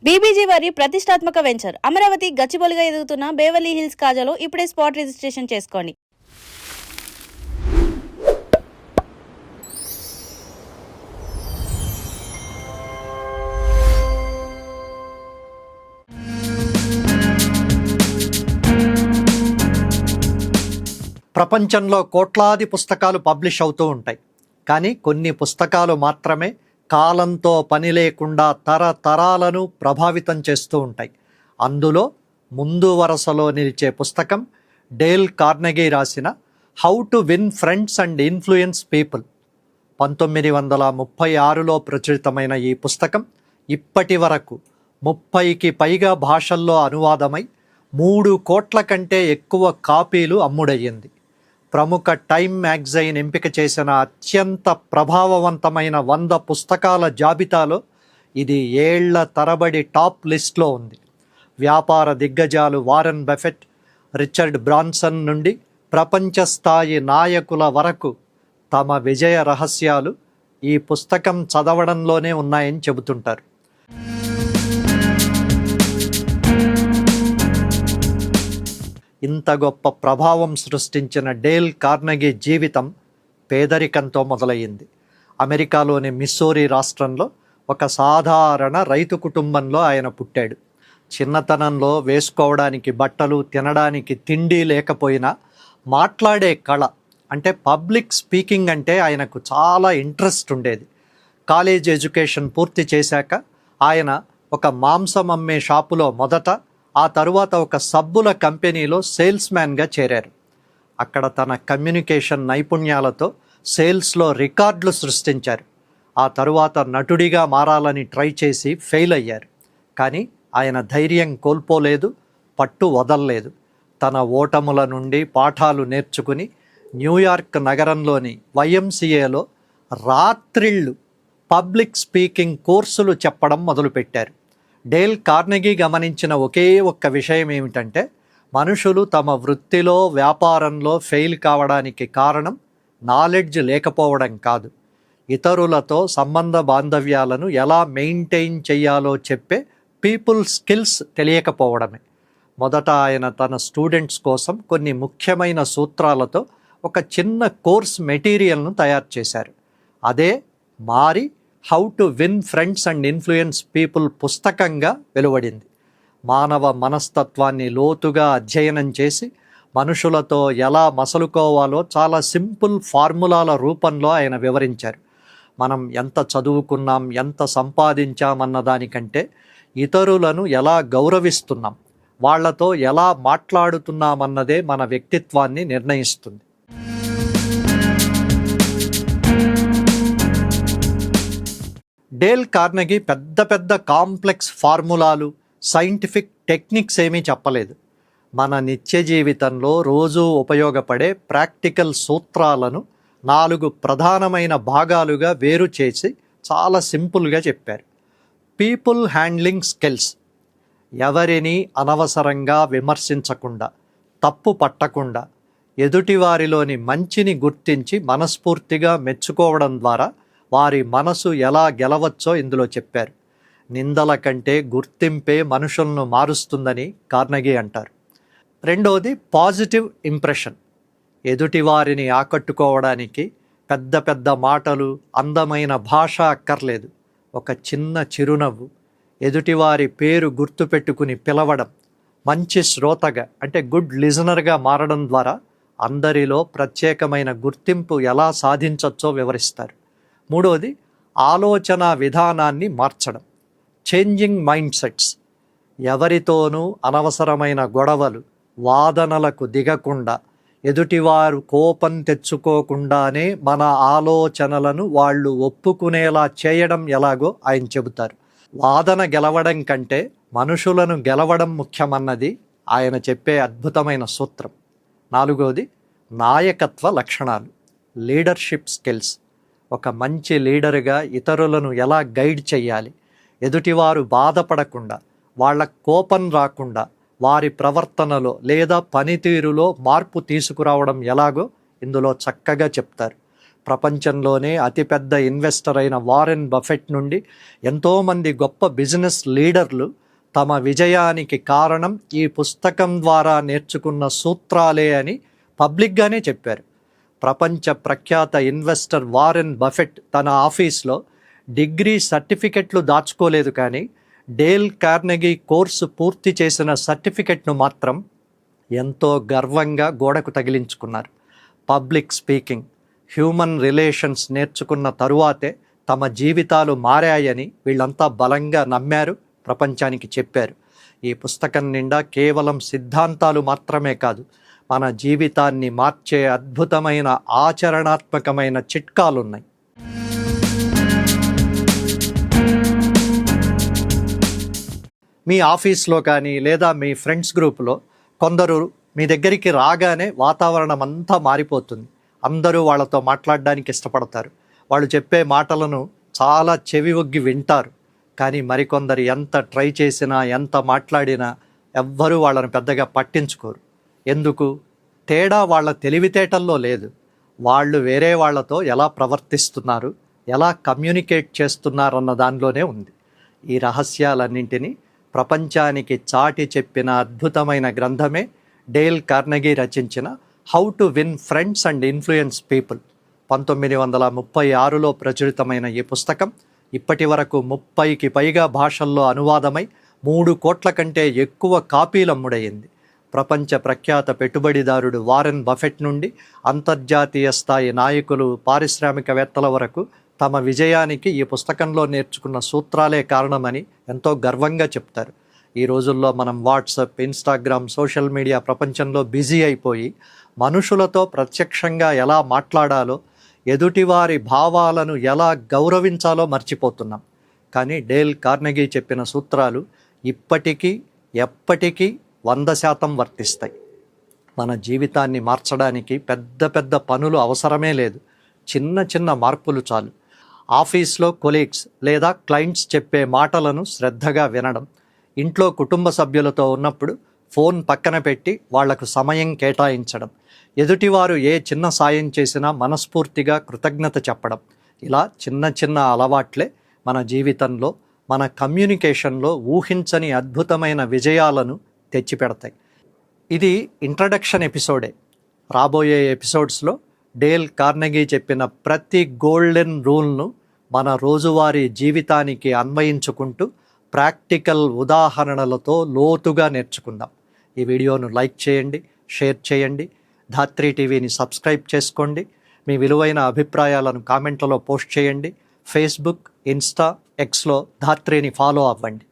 BBG వారి ప్రతిష్టాత్మక venture Amaravati గచ్చిబౌలిగా ఎదుగుతున్న బేవర్లీ హిల్స్ కాజాలో ఇప్పుడే స్పాట్ రిజిస్ట్రేషన్ చేసుకోండి. ప్రపంచంలో కోట్లాది పుస్తకాలు పబ్లిష్ అవుతూ ఉంటాయి. కానీ కొన్ని పుస్తకాలు మాత్రమే కాలంతో పని లేకుండా తరతరాలను ప్రభావితం చేస్తూ ఉంటాయి. అందులో ముందు వరుసలో నిలిచే పుస్తకం డేల్ కార్నెగీ రాసిన how to win friends and influence people. 1936లో ప్రచురితమైన ఈ పుస్తకం ఇప్పటి వరకు 30కి పైగా భాషల్లో అనువాదమై 3 కోట్ల కంటే ఎక్కువ కాపీలు అమ్ముడయ్యింది. ప్రముఖ టైమ్ మ్యాగజైన్ ఎంపిక చేసిన అత్యంత ప్రభావవంతమైన 100 పుస్తకాల జాబితాలో ఇది ఏళ్ల తరబడి టాప్ లిస్ట్లో ఉంది. వ్యాపార దిగ్గజాలు వారెన్ బఫెట్, రిచర్డ్ బ్రాన్సన్ నుండి ప్రపంచ స్థాయి నాయకుల వరకు తమ విజయ రహస్యాలు ఈ పుస్తకం చదవడంలోనే ఉన్నాయని చెబుతుంటారు. ఇంత గొప్ప ప్రభావం సృష్టించిన డేల్ కార్నెగీ జీవితం పేదరికంతో మొదలయ్యింది. అమెరికాలోని మిస్సూరీ రాష్ట్రంలో ఒక సాధారణ రైతు కుటుంబంలో ఆయన పుట్టాడు. చిన్నతనంలో వేసుకోవడానికి బట్టలు, తినడానికి తిండి లేకపోయినా మాట్లాడే కళ అంటే పబ్లిక్ స్పీకింగ్ అంటే ఆయనకు చాలా ఇంట్రెస్ట్ ఉండేది. కాలేజ్ ఎడ్యుకేషన్ పూర్తి చేశాక ఆయన ఒక మాంసం అమ్మే షాపులో మొదట, ఆ తరువాత ఒక సబ్బుల కంపెనీలో సేల్స్మ్యాన్గా చేరారు. అక్కడ తన కమ్యూనికేషన్ నైపుణ్యాలతో సేల్స్లో రికార్డులు సృష్టించారు. ఆ తరువాత నటుడిగా మారాలని ట్రై చేసి ఫెయిల్ అయ్యారు. కానీ ఆయన ధైర్యం కోల్పోలేదు, పట్టు వదల్లేదు. తన ఓటముల నుండి పాఠాలు నేర్చుకుని న్యూయార్క్ నగరంలోని YMCAలో రాత్రిళ్ళు పబ్లిక్ స్పీకింగ్ కోర్సులు చెప్పడం మొదలుపెట్టారు. డేల్ కార్నెగీ గమనించిన ఒకే ఒక్క విషయం ఏమిటంటే, మనుషులు తమ వృత్తిలో, వ్యాపారంలో ఫెయిల్ కావడానికి కారణం నాలెడ్జ్ లేకపోవడం కాదు, ఇతరులతో సంబంధ బాంధవ్యాలను ఎలా మెయింటైన్ చేయాలో చెప్పే పీపుల్ స్కిల్స్ తెలియకపోవడమే. మొదట ఆయన తన స్టూడెంట్స్ కోసం కొన్ని ముఖ్యమైన సూత్రాలతో ఒక చిన్న కోర్స్ మెటీరియల్ను తయారు చేశారు. అదే మారి how to win friends and influence people పుస్తకంగా వెలువడింది. మానవ మనస్తత్వాన్ని లోతుగా అధ్యయనం చేసి మనుషులతో ఎలా మసలుకోవాలో చాలా సింపుల్ ఫార్ములాల రూపంలో ఆయన వివరించారు. మనం ఎంత చదువుకున్నాం, ఎంత సంపాదించామన్న దానికంటే ఇతరులను ఎలా గౌరవిస్తున్నాం, వాళ్లతో ఎలా మాట్లాడుతున్నామన్నదే మన వ్యక్తిత్వాన్ని నిర్ణయిస్తుంది. డేల్ కార్నెగీ పెద్ద పెద్ద కాంప్లెక్స్ ఫార్ములాలు, సైంటిఫిక్ టెక్నిక్స్ ఏమీ చెప్పలేదు. మన నిత్య జీవితంలో రోజూ ఉపయోగపడే ప్రాక్టికల్ సూత్రాలను 4 ప్రధానమైన భాగాలుగా వేరు చేసి చాలా సింపుల్గా చెప్పారు. పీపుల్ హ్యాండ్లింగ్ స్కిల్స్, ఎవరిని అనవసరంగా విమర్శించకుండా, తప్పు పట్టకుండా, ఎదుటివారిలోని మంచిని గుర్తించి మనస్ఫూర్తిగా మెచ్చుకోవడం ద్వారా వారి మనసు ఎలా గెలవచ్చో ఇందులో చెప్పారు. నిందల కంటే గుర్తింపే మనుషులను మారుస్తుందని కార్నెగీ అంటారు. రెండవది పాజిటివ్ ఇంప్రెషన్. ఎదుటివారిని ఆకట్టుకోవడానికి పెద్ద పెద్ద మాటలు, అందమైన భాష అక్కర్లేదు. ఒక చిన్న చిరునవ్వు, ఎదుటివారి పేరు గుర్తుపెట్టుకుని పిలవడం, మంచి శ్రోతగా అంటే గుడ్ లిజనర్గా మారడం ద్వారా అందరిలో ప్రత్యేకమైన గుర్తింపు ఎలా సాధించవచ్చో వివరిస్తారు. మూడవది ఆలోచన విధానాన్ని మార్చడం, చేంజింగ్ మైండ్ సెట్స్. ఎవరితోనూ అనవసరమైన గొడవలు, వాదనలకు దిగకుండా, ఎదుటివారు కోపం తెచ్చుకోకుండానే మన ఆలోచనలను వాళ్ళు ఒప్పుకునేలా చేయడం ఎలాగో ఆయన చెబుతారు. వాదన గెలవడం కంటే మనుషులను గెలవడం ముఖ్యమన్నది ఆయన చెప్పే అద్భుతమైన సూత్రం. నాలుగవది నాయకత్వ లక్షణాలు, లీడర్షిప్ స్కిల్స్. ఒక మంచి లీడర్గా ఇతరులను ఎలా గైడ్ చేయాలి, ఎదుటివారు బాధపడకుండా, వాళ్ళ కోపం రాకుండా వారి ప్రవర్తనలో లేదా పనితీరులో మార్పు తీసుకురావడం ఎలాగో ఇందులో చక్కగా చెప్తారు. ప్రపంచంలోనే అతిపెద్ద ఇన్వెస్టర్ అయిన వారెన్ బఫెట్ నుండి ఎంతోమంది గొప్ప బిజినెస్ లీడర్లు తమ విజయానికి కారణం ఈ పుస్తకం ద్వారా నేర్చుకున్న సూత్రాలే అని పబ్లిక్గానే చెప్పారు. ప్రపంచ ప్రఖ్యాత ఇన్వెస్టర్ వారెన్ బఫెట్ తన ఆఫీస్లో డిగ్రీ సర్టిఫికెట్లు దాచుకోలేదు, కానీ డేల్ కార్నెగీ కోర్సు పూర్తి చేసిన సర్టిఫికెట్ను మాత్రం ఎంతో గర్వంగా గోడకు తగిలించుకున్నారు. పబ్లిక్ స్పీకింగ్, హ్యూమన్ రిలేషన్స్ నేర్చుకున్న తరువాతే తమ జీవితాలు మారాయని వీళ్ళంతా బలంగా నమ్మారు, ప్రపంచానికి చెప్పారు. ఈ పుస్తకం నిండా కేవలం సిద్ధాంతాలు మాత్రమే కాదు, మన జీవితాన్ని మార్చే అద్భుతమైన ఆచరణాత్మకమైన చిట్కాలున్నాయి. మీ ఆఫీస్లో కానీ లేదా మీ ఫ్రెండ్స్ గ్రూప్లో కొందరు మీ దగ్గరికి రాగానే వాతావరణం అంతా మారిపోతుంది. అందరూ వాళ్ళతో మాట్లాడడానికి ఇష్టపడతారు. వాళ్ళు చెప్పే మాటలను చాలా చెవి ఒగ్గి వింటారు. కానీ మరికొందరు ఎంత ట్రై చేసినా, ఎంత మాట్లాడినా ఎవ్వరూ వాళ్ళని పెద్దగా పట్టించుకోరు. ఎందుకు? తేడా వాళ్ళ తెలివితేటల్లో లేదు, వాళ్ళు వేరే వాళ్ళతో ఎలా ప్రవర్తిస్తున్నారు, ఎలా కమ్యూనికేట్ చేస్తున్నారన్న దానిలోనే ఉంది. ఈ రహస్యాలన్నింటినీ ప్రపంచానికి చాటి చెప్పిన అద్భుతమైన గ్రంథమే డేల్ కార్నెగీ రచించిన how to win friends and influence people. 1936లో ప్రచురితమైన ఈ పుస్తకం ఇప్పటి వరకు 30కి పైగా భాషల్లో అనువాదమై 3 కోట్ల కంటే ఎక్కువ కాపీలు అమ్ముడయింది. ప్రపంచ ప్రఖ్యాత పెట్టుబడిదారుడు వారెన్ బఫెట్ నుండి అంతర్జాతీయ స్థాయి నాయకులు, పారిశ్రామికవేత్తల వరకు తమ విజయానికి ఈ పుస్తకంలో నేర్చుకున్న సూత్రాలే కారణమని ఎంతో గర్వంగా చెప్తారు. ఈ రోజుల్లో మనం వాట్సాప్, ఇన్స్టాగ్రామ్, సోషల్ మీడియా ప్రపంచంలో బిజీ అయిపోయి మనుషులతో ప్రత్యక్షంగా ఎలా మాట్లాడాలో, ఎదుటివారి భావాలను ఎలా గౌరవించాలో మర్చిపోతున్నాం. కానీ డేల్ కార్నెగీ చెప్పిన సూత్రాలు ఇప్పటికీ ఎప్పటికీ 100% వర్తిస్తాయి. మన జీవితాన్ని మార్చడానికి పెద్ద పెద్ద పనులు అవసరమే లేదు, చిన్న చిన్న మార్పులు చాలు. ఆఫీస్లో కొలీగ్స్ లేదా క్లయింట్స్ చెప్పే మాటలను శ్రద్ధగా వినడం, ఇంట్లో కుటుంబ సభ్యులతో ఉన్నప్పుడు ఫోన్ పక్కన పెట్టి వాళ్లకు సమయం కేటాయించడం, ఎదుటివారు ఏ చిన్న సాయం చేసినా మనస్ఫూర్తిగా కృతజ్ఞత చెప్పడం, ఇలా చిన్న చిన్న అలవాట్లే మన జీవితంలో, మన కమ్యూనికేషన్లో ఊహించని అద్భుతమైన విజయాలను తెచ్చిపెడతాయి. ఇది ఇంట్రడక్షన్ ఎపిసోడే. రాబోయే ఎపిసోడ్స్లో డేల్ కార్నెగీ చెప్పిన ప్రతి గోల్డెన్ రూల్ను మన రోజువారీ జీవితానికి అన్వయించుకుంటూ ప్రాక్టికల్ ఉదాహరణలతో లోతుగా నేర్చుకుందాం. ఈ వీడియోను లైక్ చేయండి, షేర్ చేయండి, ధాత్రి టీవీని సబ్స్క్రైబ్ చేసుకోండి. మీ విలువైన అభిప్రాయాలను కామెంట్లలో పోస్ట్ చేయండి. ఫేస్బుక్, ఇన్స్టా, ఎక్స్లో ధాత్రిని ఫాలో అవ్వండి.